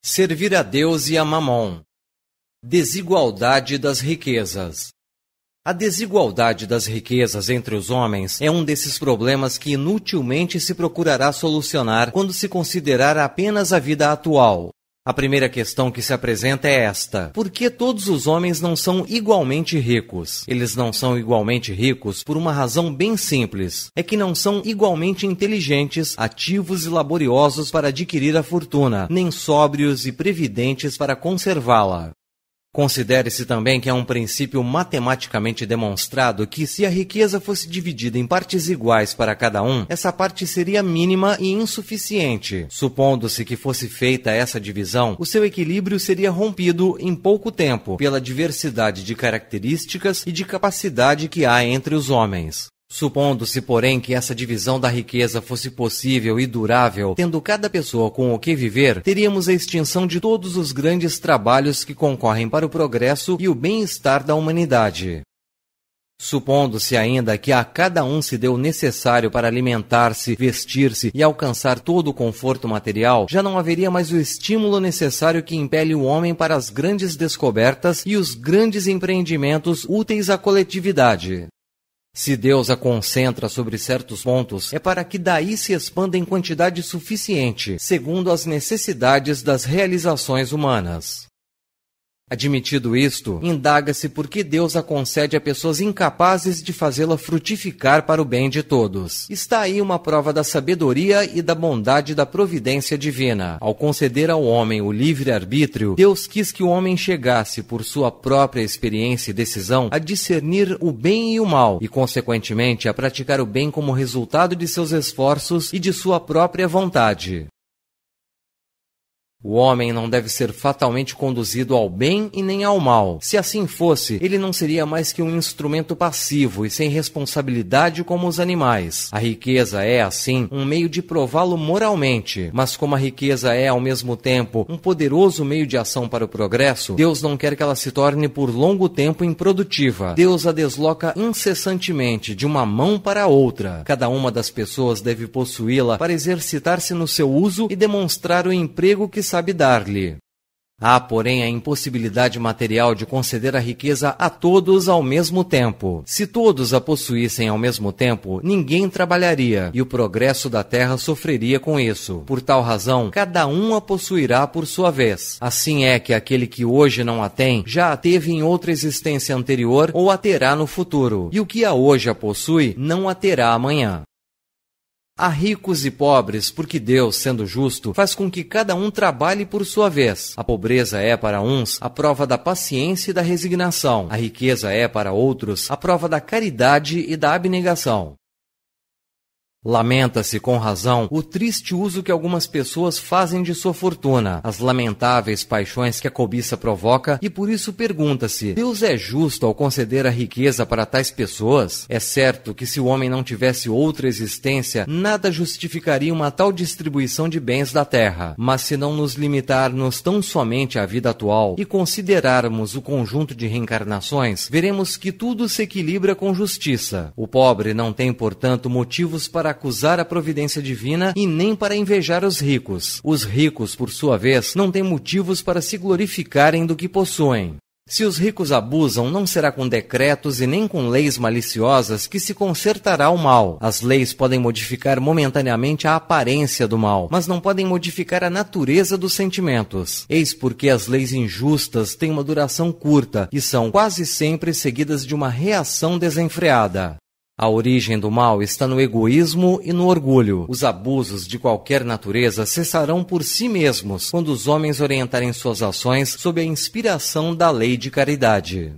Servir a Deus e a Mamon. Desigualdade das riquezas. A desigualdade das riquezas entre os homens é um desses problemas que inutilmente se procurará solucionar quando se considerar apenas a vida atual. A primeira questão que se apresenta é esta: por que todos os homens não são igualmente ricos? Eles não são igualmente ricos por uma razão bem simples: é que não são igualmente inteligentes, ativos e laboriosos para adquirir a fortuna, nem sóbrios e previdentes para conservá-la. Considere-se também que é um princípio matematicamente demonstrado que, se a riqueza fosse dividida em partes iguais para cada um, essa parte seria mínima e insuficiente. Supondo-se que fosse feita essa divisão, o seu equilíbrio seria rompido em pouco tempo pela diversidade de características e de capacidade que há entre os homens. Supondo-se, porém, que essa divisão da riqueza fosse possível e durável, tendo cada pessoa com o que viver, teríamos a extinção de todos os grandes trabalhos que concorrem para o progresso e o bem-estar da humanidade. Supondo-se ainda que a cada um se dê o necessário para alimentar-se, vestir-se e alcançar todo o conforto material, já não haveria mais o estímulo necessário que impele o homem para as grandes descobertas e os grandes empreendimentos úteis à coletividade. Se Deus a concentra sobre certos pontos, é para que daí se expanda em quantidade suficiente, segundo as necessidades das realizações humanas. Admitido isto, indaga-se por que Deus a concede a pessoas incapazes de fazê-la frutificar para o bem de todos. Está aí uma prova da sabedoria e da bondade da providência divina. Ao conceder ao homem o livre-arbítrio, Deus quis que o homem chegasse, por sua própria experiência e decisão, a discernir o bem e o mal, e, consequentemente, a praticar o bem como resultado de seus esforços e de sua própria vontade. O homem não deve ser fatalmente conduzido ao bem e nem ao mal. Se assim fosse, ele não seria mais que um instrumento passivo e sem responsabilidade como os animais. A riqueza é, assim, um meio de prová-lo moralmente, mas como a riqueza é, ao mesmo tempo, um poderoso meio de ação para o progresso, Deus não quer que ela se torne por longo tempo improdutiva. Deus a desloca incessantemente de uma mão para a outra. Cada uma das pessoas deve possuí-la para exercitar-se no seu uso e demonstrar o emprego que sabe dar-lhe. Há, porém, a impossibilidade material de conceder a riqueza a todos ao mesmo tempo. Se todos a possuíssem ao mesmo tempo, ninguém trabalharia, e o progresso da terra sofreria com isso. Por tal razão, cada um a possuirá por sua vez. Assim é que aquele que hoje não a tem, já a teve em outra existência anterior ou a terá no futuro, e o que a hoje a possui, não a terá amanhã. Há ricos e pobres, porque Deus, sendo justo, faz com que cada um trabalhe por sua vez. A pobreza é, para uns, a prova da paciência e da resignação. A riqueza é, para outros, a prova da caridade e da abnegação. Lamenta-se, com razão, o triste uso que algumas pessoas fazem de sua fortuna, as lamentáveis paixões que a cobiça provoca, e por isso pergunta-se: Deus é justo ao conceder a riqueza para tais pessoas? É certo que, se o homem não tivesse outra existência, nada justificaria uma tal distribuição de bens da terra. Mas se não nos limitarmos tão somente à vida atual e considerarmos o conjunto de reencarnações, veremos que tudo se equilibra com justiça. O pobre não tem, portanto, motivos para acusar a providência divina e nem para invejar os ricos. Os ricos, por sua vez, não têm motivos para se glorificarem do que possuem. Se os ricos abusam, não será com decretos e nem com leis maliciosas que se consertará o mal. As leis podem modificar momentaneamente a aparência do mal, mas não podem modificar a natureza dos sentimentos. Eis porque as leis injustas têm uma duração curta e são quase sempre seguidas de uma reação desenfreada. A origem do mal está no egoísmo e no orgulho. Os abusos de qualquer natureza cessarão por si mesmos quando os homens orientarem suas ações sob a inspiração da lei de caridade.